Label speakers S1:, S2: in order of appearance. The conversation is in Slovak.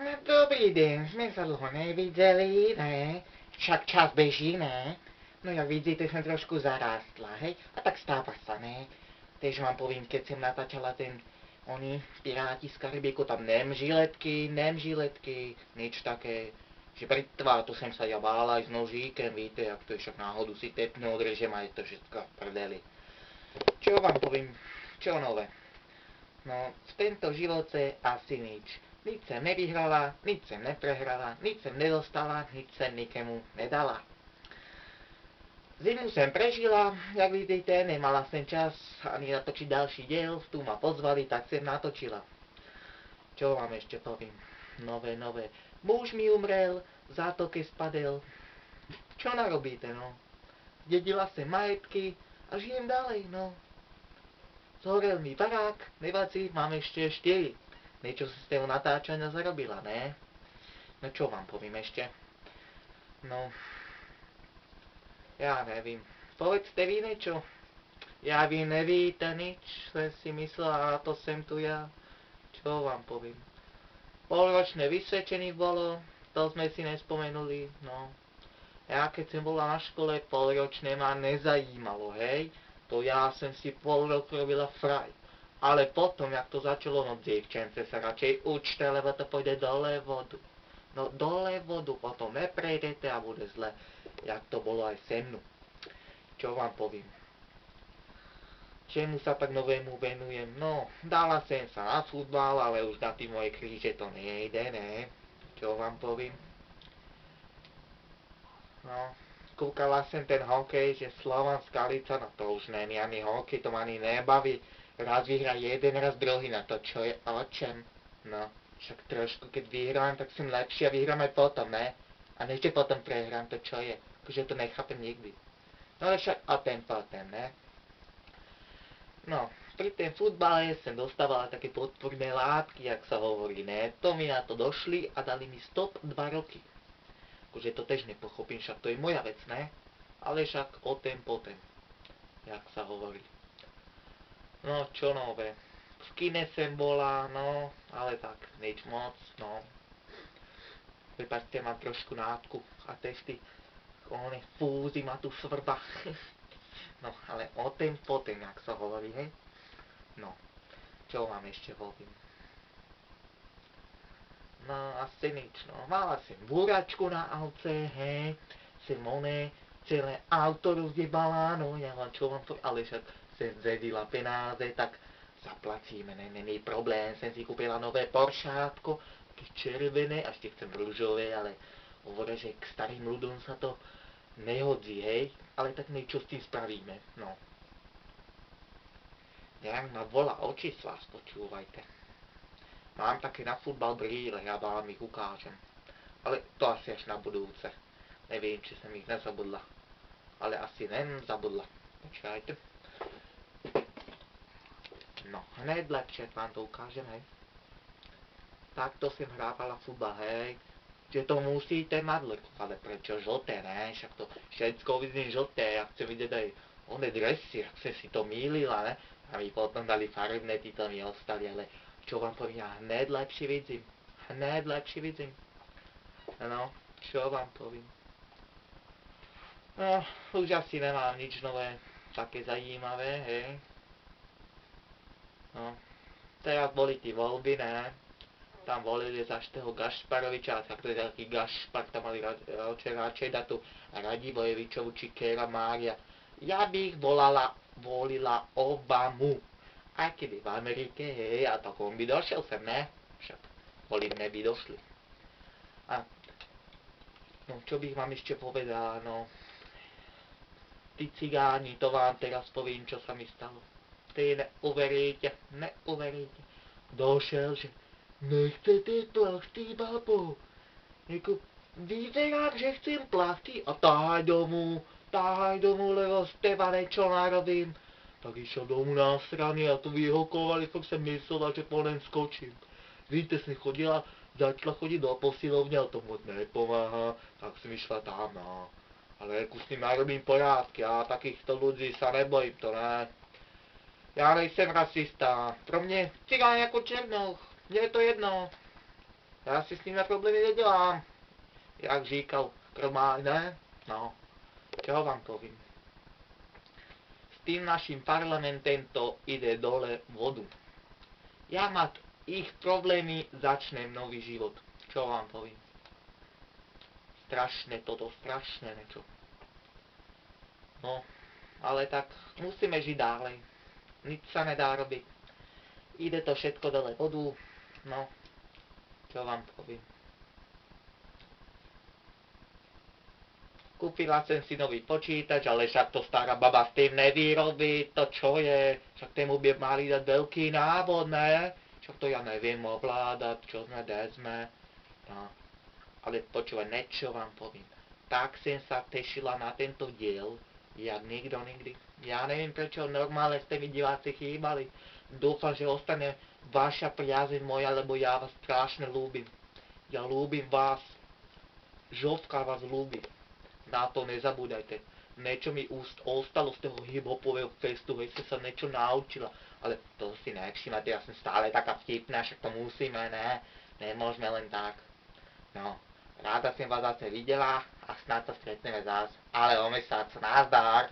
S1: No dobrý den, jsme se dlouho neviděli, ne? Však čas běží, ne? No jak vidíte, jsem trošku zarástla, hej? A tak stává se, ne? Takže vám povím, keď jsem natáčala oni Piráti z Karibiku, tam nem žiletky, nič také. Že pritva, to jsem se ja bála aj s nožíkem, víte, jak to je, však náhodu si tepne, odrežem a je to všetko v prdeli. Čo vám povím, čo nové? No, v tento živote asi nič. Nič jsem nevyhrala, nič jsem neprehrala, nič jsem nedostala, nič jsem nikomu nedala. Zimu jsem prežila, jak vidíte, nemala jsem čas ani natočiť další diel, tu ma pozvali, tak jsem natočila. Čo vám ešte povím? Nové. Muž mi umrel, v zátoke spadel. Čo narobíte, no? Zdedila jsem majetky a žijem dalej, no. Zhorel mi barák, nevadí, mám ešte 4. Niečo si z toho natáčania zarobila, ne? No čo vám povím ešte? No, ja nevím. Povedzte vy niečo. Ja vy nevíte nič, som si myslela, a to sem tu ja. Čo vám povím? Polročné vysvedčení bolo, to sme si nespomenuli, no. Ja keď som bola na škole, polročné ma nezajímalo, hej? To ja som si pol roku robila fraj. Ale potom, jak to začalo, no dievčence sa radšej učte, lebo to pôjde dole vodu. No dole vodu, potom neprejdete a bude zle, jak to bolo aj se mnou. Čo vám povím? Čemu sa tak novému venujem? No, dala sem sa na futbal, ale už na tí moje kríže to nejde, ne? Čo vám povím? No, kúkala sem ten hokej, že Slovan Skalica, no to už není ani hokej, to ma ani nebaví. Raz vyhrá jeden, raz druhý, na to čo je o čem? No, však trošku keď vyhrám, tak som lepší a vyhrám aj potom, ne? A ne, že potom prehrám, to čo je? Akože to nechápem nikdy. No ale však o ten potom, ne? No, pri tém futbale som dostávala také podporné látky, jak sa hovorí, ne? To mi na to došli a dali mi stop 2 roky. Akože to tež nepochopím, však to je moja vec, ne? Ale však o tém potom, jak sa hovorí. No, čo nové? V kine sem bola, no, ale tak, nič moc, no. Prepačte, mám trošku nádku a testy, one fúzy ma tu svrba. No, ale o tém potom, jak sa hovorí, hej? No, čo vám ešte poviem? No, asi nič, no. Mala som búračku na auce, hej? Som celé auto rozjebala, no, ja vám čo vám poviem, ale však sem zedila penáze, tak zaplatíme, není problém, som si kúpila nové Poršátko, také červené, a ešte chcem rúžové, ale hovoria, že k starým ľuďom sa to nehodí, hej, ale tak niečo s tým spravíme, no. Nejak ma volá očísla, spočúvajte. Mám také na futbal brýle, ja vám ich ukážem. Ale to asi až na budúce. Neviem, či som ich nezabudla. Ale asi nezabudla. Počkajte. No, hned lepšie vám to ukážem, hej. Takto som hrávala futbal, hej. Že to musíte mať, ale prečo žlté, ne? Však to všetko vidím žlté, ja chcem vidieť aj one dresy, ak som si to mýlila, ne? A mi potom dali farebné, títo mi ostali, ale čo vám poviem, ja hned lepšie vidím. Hned lepšie vidím. No, čo vám poviem. No, už asi nemám nič nové, také zajímavé, hej. No, teraz boli tí voľby, ne? Tam volili za toho Gašparoviča, tak to je taký Gašpar, tam mali radšej dať tu Radivojevičovu či Kéra Mária. Ja by ich volila Obamu. Aj keby v Amerike, hej, a tak on by došiel sem, ne? Však volím by došli. A, no, čo bych vám ešte povedala, no. Tí cigáni, to vám teraz poviem, čo sa mi stalo. Ty neuveríte. Došiel, že nechcete plachty, babo. Jako, vyzerám, že chcem plachty a táhaj domu, lebo z teba niečo narobím. Tak išiel domu na strany a tu vyhokovali, tak som myslela, že po len skočím. Víte, som začala chodiť do posilovne, ale to moc nepomáha, tak som išla tam, no. Ale ako s tým narobím porádky, a takýchto ľudí sa nebojím, to ne. Ja nejsem rasista, pro mě cigán jako černoch, mně je to jedno. Ja si s tým na problémy nedelám. Jak říkal Krmaj, ne? No, čo vám povím. S tým našim parlamentem to ide dole vodu. Ja mať ich problémy začnem nový život. Čo vám povím. Strašné toto, strašné niečo. No, ale tak musíme žiť ďalej. Nič sa nedá robiť. Ide to všetko dole vodu. No, čo vám poviem. Kúpila som si nový počítač, ale však to stará baba s tým nevyrobí. To čo je? Však tému by mali dať veľký návod, ne? Však to ja neviem ovládať, čo sme, kde sme. No. Ale počúvaj, niečo vám poviem. Tak som sa tešila na tento diel, jak nikto nikdy. Ja neviem, prečo normálne ste mi diváci chýbali. Dúfam, že ostane vaša priazeň moja, lebo ja vás strašne ľúbim. Ja ľúbim vás. Žovka vás ľúbi. Na to nezabúdajte. Niečo mi ostalo z toho hip-hopového festu, hej, som sa niečo naučila. Ale to si nevšimate, ja som stále taká vtipná, však to musíme, ne? Nemôžeme len tak. No, ráda som vás zase videla a snad sa stretneme zás. Ale o mesiac, nazdar.